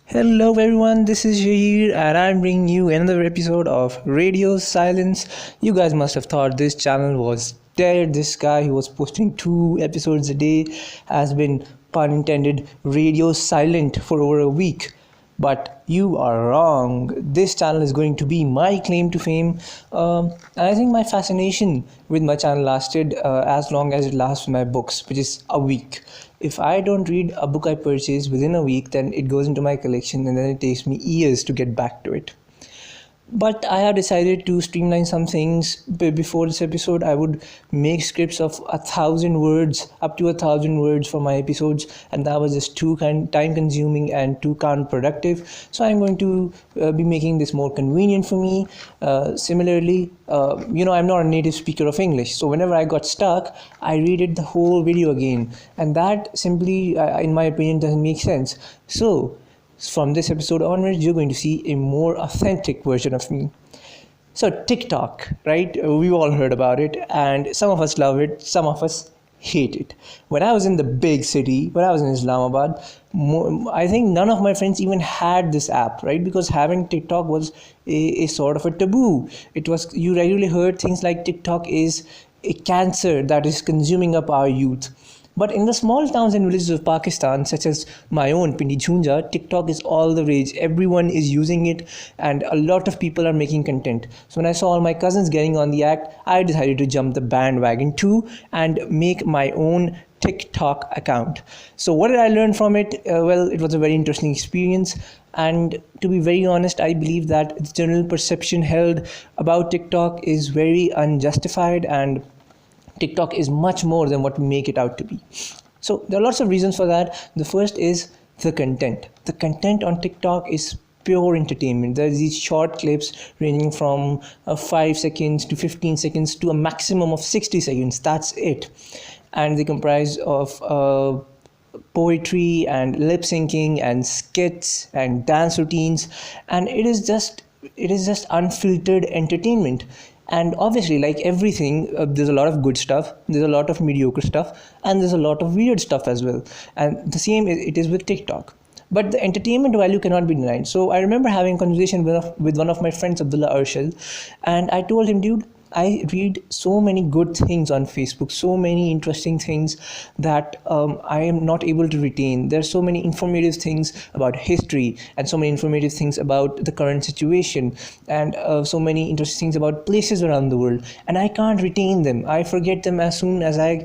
Hello everyone, this is Shahir and I'm bringing you another episode of Radio Silence. You guys must have thought this channel was dead. This guy who was posting 2 episodes a day has been, pun intended, radio silent for over a week. But you are wrong. This channel is going to be my claim to fame. And I think my fascination with my channel lasted as long as it lasts with my books, which is a week. If I don't read a book I purchase within a week, then it goes into my collection and then it takes me years to get back to it. But I have decided to streamline some things. Before this episode, I would make scripts of 1,000 words, up to 1,000 words for my episodes, and that was just too time consuming and too counterproductive. So I'm going to be making this more convenient for me. Similarly, I'm not a native speaker of English, so whenever I got stuck, I read it the whole video again, and that simply, in my opinion, doesn't make sense. So from this episode onwards, you're going to see a more authentic version of me. So, TikTok, right? We've all heard about it, and some of us love it, some of us hate it. When I was in the big city, when I was in Islamabad, I think none of my friends even had this app, right? Because having TikTok was a sort of a taboo. It was, you regularly heard things like TikTok is a cancer that is consuming up our youth. But in the small towns and villages of Pakistan, such as my own Pindi Jhunja, TikTok is all the rage. Everyone is using it, and a lot of people are making content. So when I saw all my cousins getting on the act, I decided to jump the bandwagon too and make my own TikTok account. So what did I learn from it? Well, it was a very interesting experience. And to be very honest, I believe that the general perception held about TikTok is very unjustified, and TikTok is much more than what we make it out to be. So there are lots of reasons for that. The first is the content. The content on TikTok is pure entertainment. There's these short clips ranging from 5 seconds to 15 seconds to a maximum of 60 seconds. That's it. And they comprise of poetry and lip syncing and skits and dance routines, and it is just unfiltered entertainment. And obviously, like everything, there's a lot of good stuff, there's a lot of mediocre stuff, and there's a lot of weird stuff as well. And the same it is with TikTok. But the entertainment value cannot be denied. So I remember having a conversation with one of my friends, Abdullah Arshad, and I told him, dude, I read so many good things on Facebook, so many interesting things that I am not able to retain. There's so many informative things about history, and so many informative things about the current situation, and so many interesting things about places around the world, and I can't retain them. I forget them as soon as I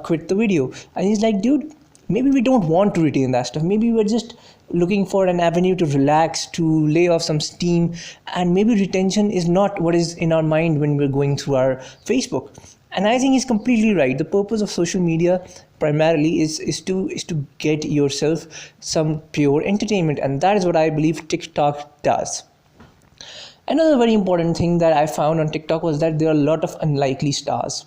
quit the video. And he's like, dude, maybe we don't want to retain that stuff. Maybe we're just looking for an avenue to relax, to lay off some steam, and maybe retention is not what is in our mind when we're going through our Facebook. And I think he's completely right. The purpose of social media primarily is to get yourself some pure entertainment, and that is what I believe TikTok does. Another very important thing that I found on TikTok was that there are a lot of unlikely stars.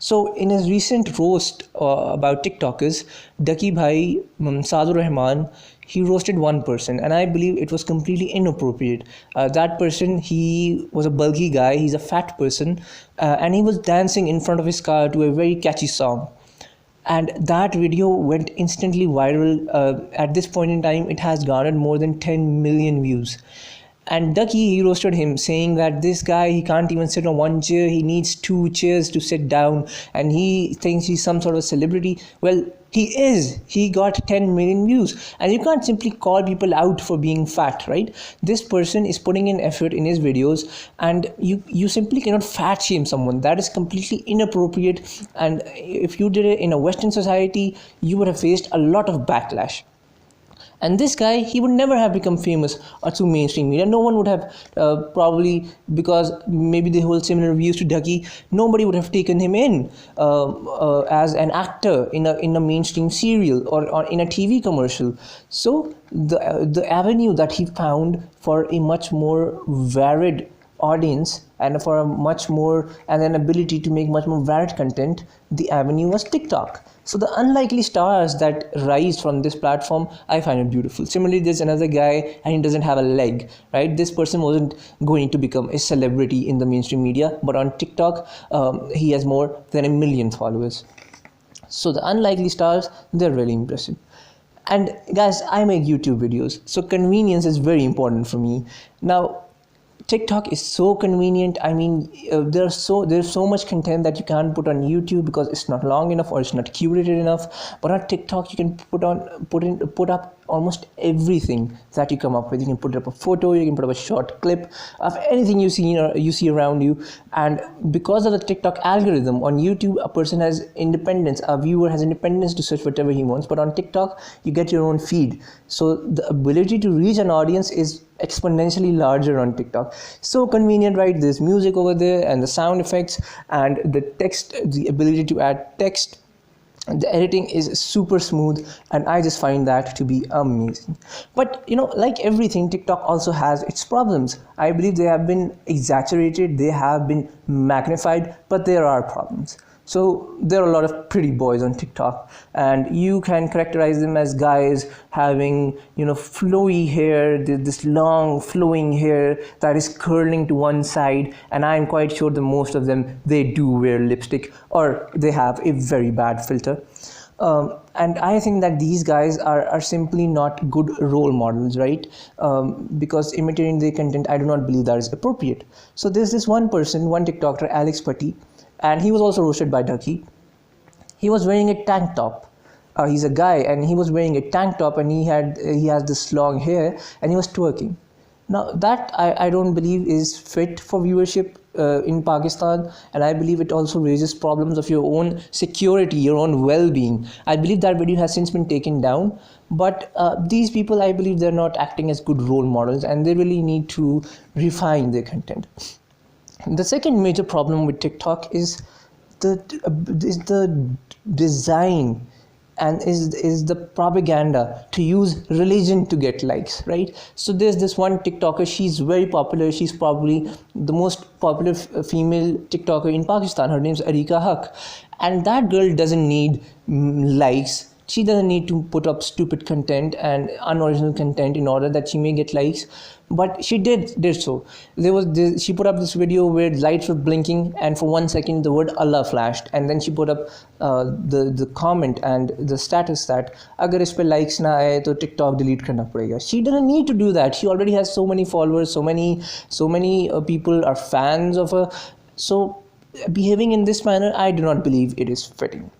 So in his recent roast about TikTokers, Ducky Bhai Sadur Rahman, he roasted one person, and I believe it was completely inappropriate. That person, he was a bulky guy, he's a fat person, and he was dancing in front of his car to a very catchy song. And that video went instantly viral. At this point in time, it has garnered more than 10 million views. And Ducky, he roasted him, saying that this guy, he can't even sit on one chair, he needs 2 chairs to sit down, and he thinks he's some sort of celebrity. Well, he is. He got 10 million views. And you can't simply call people out for being fat, right? This person is putting in effort in his videos, and you simply cannot fat shame someone. That is completely inappropriate. And if you did it in a Western society, you would have faced a lot of backlash. And this guy, he would never have become famous or through mainstream media. No one would have probably, because maybe they hold similar views to Ducky, nobody would have taken him in as an actor in a mainstream serial or in a TV commercial. So the avenue that he found for a much more varied audience and for a much more and an ability to make much more varied content, the avenue was TikTok. So the unlikely stars that rise from this platform, I find it beautiful. Similarly, there's another guy and he doesn't have a leg, right? This person wasn't going to become a celebrity in the mainstream media, but on TikTok, he has more than 1 million followers. So the unlikely stars, they're really impressive. And guys, I make YouTube videos, so convenience is very important for me. Now, TikTok is so convenient. I mean, there's so much content that you can't put on YouTube because it's not long enough or it's not curated enough. But on TikTok, you can put up almost everything that you come up with. You can put up a photo, you can put up a short clip of anything you see around you. And because of the TikTok algorithm on YouTube, a person has independence. A viewer has independence to search whatever he wants. But on TikTok, you get your own feed. So the ability to reach an audience is exponentially larger on TikTok. So convenient, right? There's music over there and the sound effects and the text, the ability to add text. The editing is super smooth, and I just find that to be amazing. But like everything, TikTok also has its problems. I believe they have been exaggerated, they have been magnified, but there are problems. So there are a lot of pretty boys on TikTok, and you can characterize them as guys having flowy hair, this long flowing hair that is curling to one side, and I'm quite sure that most of them, they do wear lipstick or they have a very bad filter. And I think that these guys are simply not good role models, right? Because imitating their content, I do not believe that is appropriate. So there's this one person, one TikToker, Alex Patti, and he was also roasted by Ducky. He was wearing a tank top. He's a guy, and he was wearing a tank top, and he has this long hair, and he was twerking. Now that I don't believe is fit for viewership in Pakistan, and I believe it also raises problems of your own security, your own well-being. I believe that video has since been taken down, but these people, I believe they're not acting as good role models, and they really need to refine their content. The second major problem with TikTok is the design and is the propaganda to use religion to get likes, right? So there's this one TikToker, she's very popular, she's probably the most popular female TikToker in Pakistan. Her name's Arika Haq, and that girl doesn't need likes. She doesn't need to put up stupid content and unoriginal content in order that she may get likes, but she did so. She put up this video where lights were blinking, and for 1 second the word Allah flashed, and then she put up the comment and the status that agar is pe likes na aaye to TikTok delete karna padega. She doesn't need to do that. She already has so many followers, so many people are fans of her. So behaving in this manner, I do not believe it is fitting.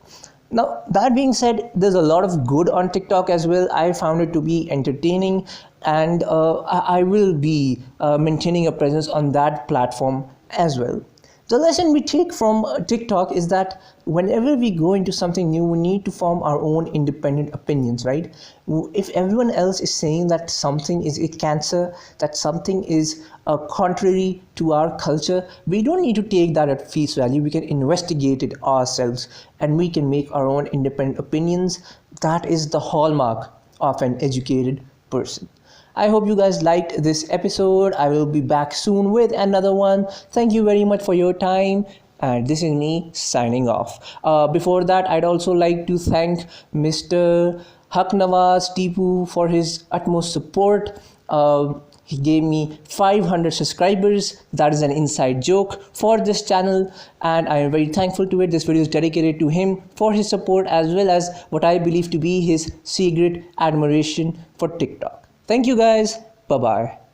Now, that being said, there's a lot of good on TikTok as well. I found it to be entertaining, and I will be maintaining a presence on that platform as well. The lesson we take from TikTok is that whenever we go into something new, we need to form our own independent opinions, right? If everyone else is saying that something is a cancer, that something is contrary to our culture, we don't need to take that at face value. We can investigate it ourselves, and we can make our own independent opinions. That is the hallmark of an educated person. I hope you guys liked this episode. I will be back soon with another one. Thank you very much for your time. And this is me signing off. Before that, I'd also like to thank Mr. Haq Nawaz Tipu for his utmost support. He gave me 500 subscribers. That is an inside joke for this channel, and I am very thankful to it. This video is dedicated to him for his support, as well as what I believe to be his secret admiration for TikTok. Thank you guys. Bye-bye.